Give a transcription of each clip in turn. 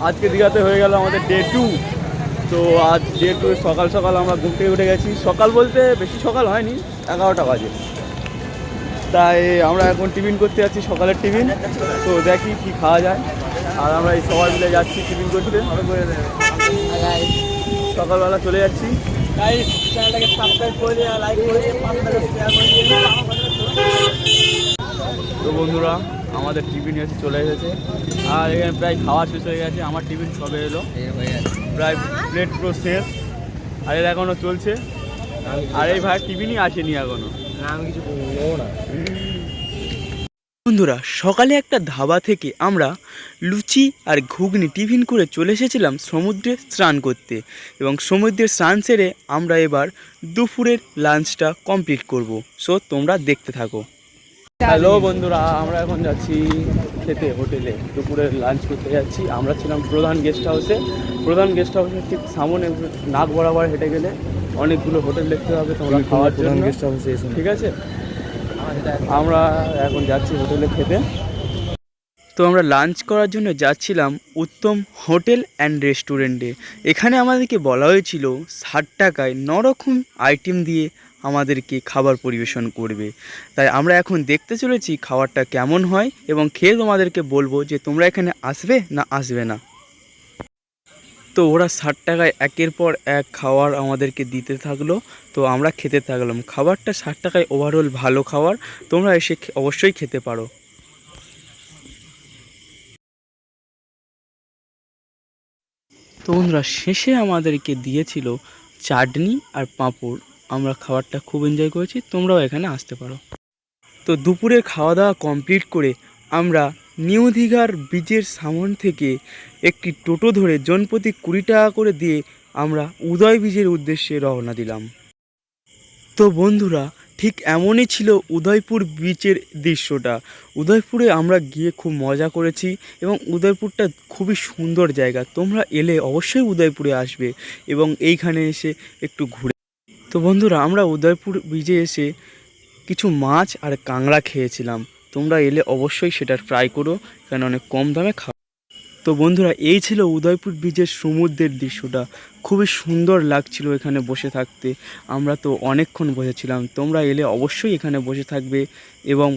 আজকে দীঘাতে হয়ে গেল আমাদের ডে 2। তো আজ ডে 2 সকাল সকাল আমরা ঘুম থেকে উঠে গেছি। সকাল বলতে বেশি সকাল হয়নি, 11টা বাজে। তাই আমরা এখন টিফিন করতে যাচ্ছি, সকালের টিফিন। তো দেখি কি খাওয়া যায়। আর আমরা এই সবাই মিলে যাচ্ছি টিফিন করতে। সকালবেলা চলে যাচ্ছি। তো বন্ধুরা, আমাদের টিফিন এসে চলে এসেছে। আর এখানে প্রায় খাওয়া শেষ হয়ে গেছে। আমার টিফিন সবে এলো, প্রায় প্লেট পুরো শেষ। আর এর এখনও চলছে। আর এই ভাই টিফিনই আসেনি এখনো। আমি কিছু নেবো না। বন্ধুরা, সকালে একটা ধাবা থেকে আমরা লুচি আর ঘুগনি টিফিন করে চলে এসেছিলাম সমুদ্রে স্নান করতে। এবং সমুদ্রে স্নান সেরে আমরা এবার দুপুরের লাঞ্চটা কমপ্লিট করব। সো তোমরা দেখতে থাকো। হ্যালো বন্ধুরা, আমরা এখন যাচ্ছি খেতে, হোটেলে দুপুরের লাঞ্চ করতে যাচ্ছি। আমরা ছিলাম প্রধান গেস্ট হাউসে। প্রধান গেস্ট হাউসের ঠিক সামনে নাক বরাবর হেঁটে গেলে অনেকগুলো হোটেল দেখতে হবে তোমরা খাওয়ার জন্য। গেস্ট হাউসে এসে ঠিক আছে, আমরা এখন যাচ্ছি হোটেলে খেতে। তো আমরা লাঞ্চ করার জন্য যাচ্ছিলাম উত্তম হোটেল অ্যান্ড রেস্টুরেন্টে। এখানে আমাদেরকে বলা হয়েছিল 60 টাকায় 9 রকম আইটেম দিয়ে আমাদেরকে খাবার পরিবেশন করবে। তাই আমরা এখন দেখতে চলেছি খাবারটা কেমন হয় এবং খেয়ে তোমাদেরকে বলবো যে তোমরা এখানে আসবে না আসবে না। তো ওরা 60 টাকায় একের পর এক খাবার আমাদেরকে দিতে থাকলো। তো আমরা খেতে থাকলাম। খাবারটা 60 টাকায় ওভারঅল ভালো খাবার, তোমরা এসে অবশ্যই খেতে পারো। তো বন্ধুরা, শেষে আমাদেরকে দিয়েছিল চাটনি আর পাঁপড়। আমরা খাবারটা খুব এনজয় করেছি, তোমরাও এখানে আসতে পারো। তো দুপুরে খাওয়া দাওয়া কমপ্লিট করে আমরা নিউ দীঘার ব্রিজের সামনে থেকে একটি টোটো ধরে জনপ্রতি 20 টাকা করে দিয়ে আমরা উদয় ব্রিজের উদ্দেশ্যে রওনা দিলাম। তো বন্ধুরা, ঠিক এমনই ছিল উদয়পুর বিচের দৃশ্যটা। উদয়পুরে আমরা গিয়ে খুব মজা করেছি এবং উদয়পুরটা খুবই সুন্দর জায়গা। তোমরা এলে অবশ্যই উদয়পুরে আসবে এবং এইখানে এসে একটু ঘুরে। তো বন্ধুরা, আমরা উদয়পুর ব্রিজে এসে কিছু মাছ আর কাঁকড়া খেয়েছিলাম। তোমরা এলে অবশ্যই সেটা ট্রাই করো, কারণ অনেক কম দামে খাও। তো বন্ধুরা, এই ছিল উদয়পুর ব্রিজের সমুদ্রের দৃশ্যটা। খুবই সুন্দর লাগছিল এখানে বসে থাকতে। আমরা তো অনেকক্ষণ বসেছিলাম। তোমরা এলে অবশ্যই এখানে বসে থাকবে এবং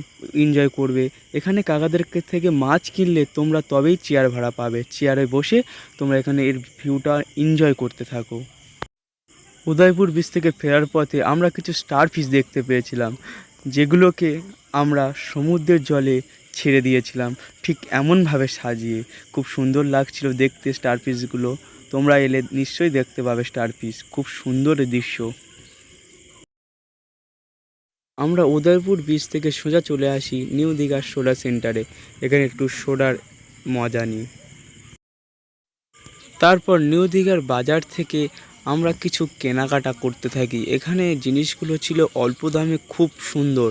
এনজয় করবে। এখানে কাকাদের থেকে মাছ কিনলে তোমরা তবেই চেয়ার ভাড়া পাবে। চেয়ারে বসে তোমরা এখানে এর ভিউটা এনজয় করতে থাকো। উদয়পুর ব্রিজ থেকে ফেরার পথে আমরা কিছু স্টার ফিশ দেখতে পেয়েছিলাম, যেগুলোকে আমরা সমুদ্রের জলে ছেড়ে দিয়েছিলাম ঠিক এমনভাবে সাজিয়ে। খুব সুন্দর লাগছিল দেখতে স্টার ফিশগুলো। তোমরা এলে নিশ্চয়ই দেখতে পাবে স্টার ফিশ, খুব সুন্দর দৃশ্য। আমরা উদয়পুর ব্রিজ থেকে সোজা চলে আসি নিউ দীঘার সোডা সেন্টারে। এখানে একটু সোডার মজা নিই। তারপর নিউ দীঘার বাজার থেকে আমরা কিছু কেনাকাটা করতে থাকি। এখানে জিনিসগুলো ছিল অল্প দামে, খুব সুন্দর।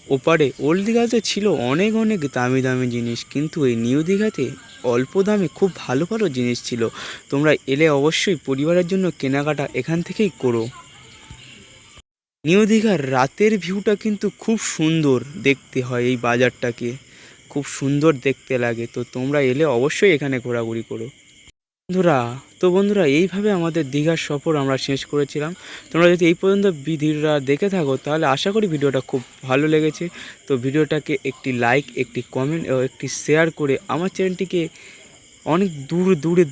ওপারে ওল্ড দীঘাতে ছিল অনেক অনেক দামি দামি জিনিস, কিন্তু এই নিউ দীঘাতে অল্প দামে খুব ভালো ভালো জিনিস ছিল। তোমরা এলে অবশ্যই পরিবারের জন্য কেনাকাটা এখান থেকেই করো। নিউ দীঘার রাতের ভিউটা কিন্তু খুব সুন্দর দেখতে হয়। এই বাজারটাকে খুব সুন্দর দেখতে লাগে। তো তোমরা এলে অবশ্যই এখানে ঘোরাঘুরি করো বন্ধুরা, এইভাবে আমাদের দীঘার সফর আমরা শেষ করেছিলাম। তোমরা যদি এই পর্যন্ত ভিডিওটা দেখে থাকো তাহলে আশা করি ভিডিওটা খুব ভালো লেগেছে। তো ভিডিওটাকে একটি লাইক, একটি কমেন্ট ও একটি শেয়ার করে আমার চ্যানেলটিকে অনেক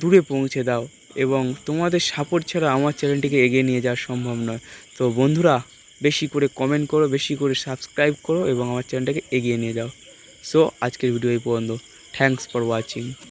দূরে পৌঁছে দাও। এবং তোমাদের সাপোর্ট ছাড়া আমার চ্যানেলটিকে এগিয়ে নিয়ে যাওয়া সম্ভব নয়। তো বন্ধুরা, বেশি করে কমেন্ট করো, বেশি করে সাবস্ক্রাইব করো এবং আমার চ্যানেলটাকে এগিয়ে নিয়ে যাও। সো আজকের ভিডিও এই পর্যন্ত। Thanks for watching.